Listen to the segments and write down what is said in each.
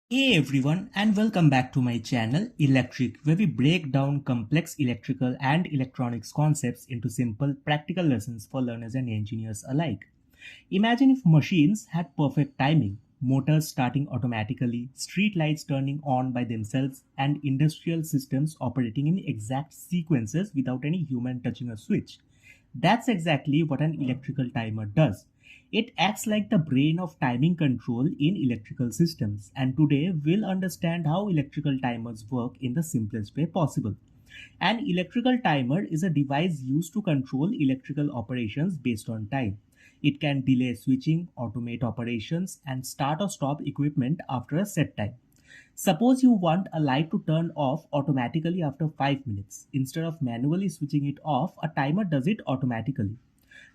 Hey everyone, and welcome back to my channel Electric, where we break down complex electrical and electronics concepts into simple practical lessons for learners and engineers alike. Imagine if machines had perfect timing, motors starting automatically, street lights turning on by themselves, and industrial systems operating in exact sequences without any human touching a switch. That's exactly what an electrical timer does. It acts like the brain of timing control in electrical systems, and today we'll understand how electrical timers work in the simplest way possible. An electrical timer is a device used to control electrical operations based on time. It can delay switching, automate operations, and start or stop equipment after a set time. Suppose you want a light to turn off automatically after 5 minutes. Instead of manually switching it off, a timer does it automatically.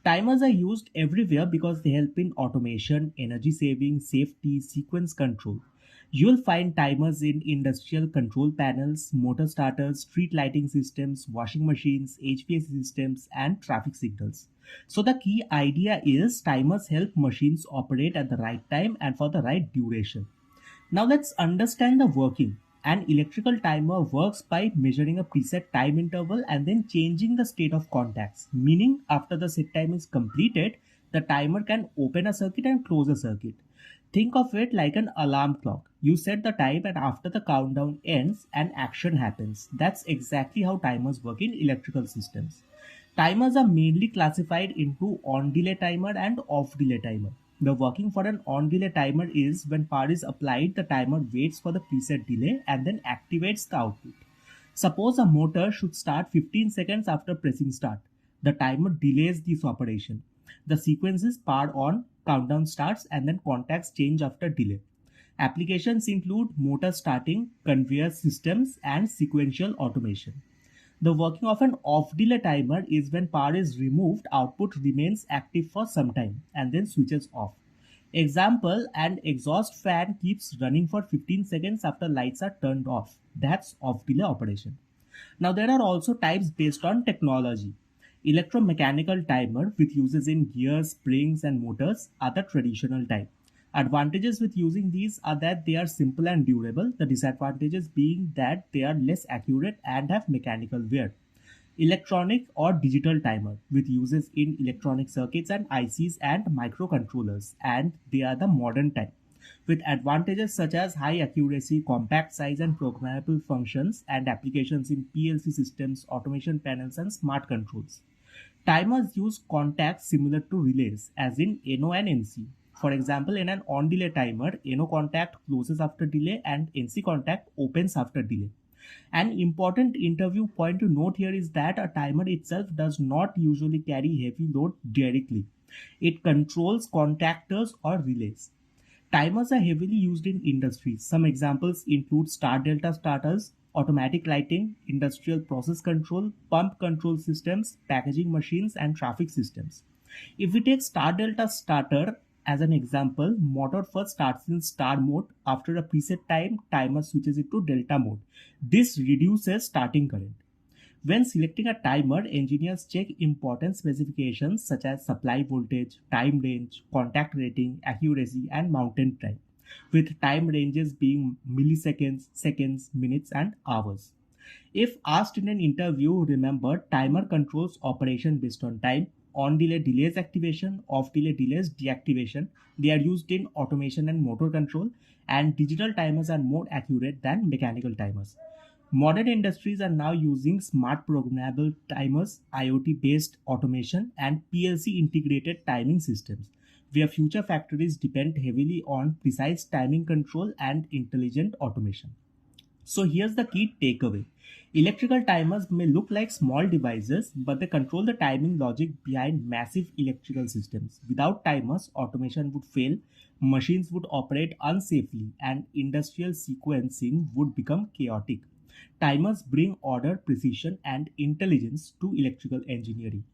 Timers are used everywhere because they help in automation, energy saving, safety, sequence control. You'll find timers in industrial control panels, motor starters, street lighting systems, washing machines, HVAC systems, and traffic signals. So, the key idea is timers help machines operate at the right time and for the right duration. Now let's understand the working. An electrical timer works by measuring a preset time interval and then changing the state of contacts. Meaning, after the set time is completed, the timer can open a circuit and close a circuit. Think of it like an alarm clock. You set the time, and after the countdown ends, an action happens. That's exactly how timers work in electrical systems. Timers are mainly classified into on delay timer and off delay timer. The working for an on delay timer is when power is applied, the timer waits for the preset delay and then activates the output. Suppose a motor should start 15 seconds after pressing start. The timer delays this operation. The sequence is power on, countdown starts, and then contacts change after delay. Applications include motor starting, conveyor systems, and sequential automation. The working of an off-delay timer is when power is removed, output remains active for some time and then switches off. Example, an exhaust fan keeps running for 15 seconds after lights are turned off. That's off-delay operation. Now there are also types based on technology. Electromechanical timer with uses in gears, springs and motors are the traditional type. Advantages with using these are that they are simple and durable, the disadvantages being that they are less accurate and have mechanical wear. Electronic or digital timer with uses in electronic circuits and ICs and microcontrollers, and they are the modern type with advantages such as high accuracy, compact size, and programmable functions, and applications in PLC systems, automation panels, and smart controls. Timers use contacts similar to relays, as in NO and NC. For example, in an on delay timer, NO contact closes after delay and NC contact opens after delay. An important interview point to note here is that a timer itself does not usually carry heavy load directly. It controls contactors or relays. Timers are heavily used in industries. Some examples include star delta starters, automatic lighting, industrial process control, pump control systems, packaging machines, and traffic systems. If we take star delta starter as an example, motor first starts in star mode. After a preset time, timer switches it to delta mode. This reduces starting current. When selecting a timer, engineers check important specifications such as supply voltage, time range, contact rating, accuracy, and mountain time, with time ranges being milliseconds, seconds, minutes, and hours. If asked in an interview, remember timer controls operation based on time. On delay delays activation, off delay delays deactivation. They are used in automation and motor control, and digital timers are more accurate than mechanical timers. Modern industries are now using smart programmable timers, IoT based automation, and PLC integrated timing systems, where future factories depend heavily on precise timing control and intelligent automation. So here's the key takeaway. Electrical timers may look like small devices, but they control the timing logic behind massive electrical systems. Without timers, automation would fail, machines would operate unsafely, and industrial sequencing would become chaotic. Timers bring order, precision, and intelligence to electrical engineering.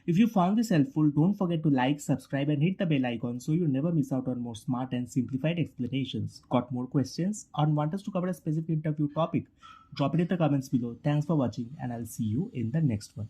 If you found this helpful, don't forget to like, subscribe, and hit the bell icon so you never miss out on more smart and simplified explanations. Got more questions or want us to cover a specific interview topic? Drop it in the comments below. Thanks for watching, and I'll see you in the next one.